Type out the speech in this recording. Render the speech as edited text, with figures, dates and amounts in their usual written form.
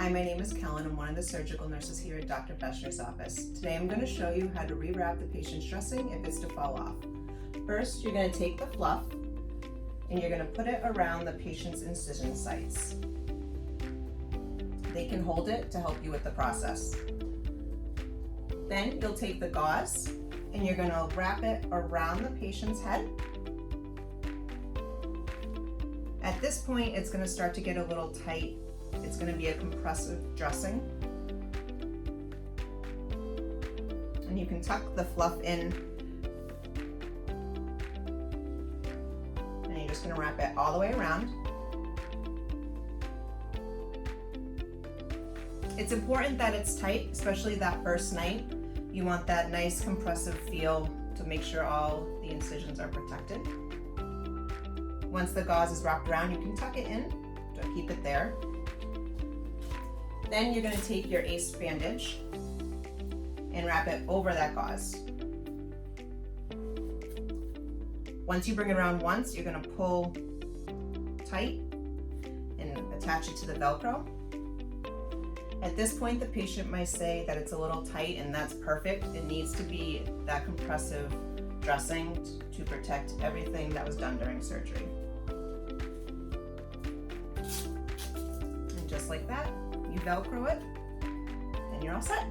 Hi, my name is Kellen. I'm one of the surgical nurses here at Dr. Fechner's office. Today I'm going to show you how to rewrap the patient's dressing if it's to fall off. First, you're going to take the fluff and you're going to put it around the patient's incision sites. They can hold it to help you with the process. Then you'll take the gauze and you're going to wrap it around the patient's head. At this point, it's going to start to get a little tight. It's going to be a compressive dressing. And you can tuck the fluff in. And you're just going to wrap it all the way around. It's important that it's tight, especially that first night. You want that nice compressive feel to make sure all the incisions are protected. Once the gauze is wrapped around, you can tuck it in to keep it there. Then you're going to take your ace bandage and wrap it over that gauze. Once you bring it around once, you're going to pull tight and attach it to the Velcro. At this point, the patient might say that it's a little tight, and that's perfect. It needs to be that compressive dressing to protect everything that was done during surgery. And just like that, you Velcro it, and you're all set.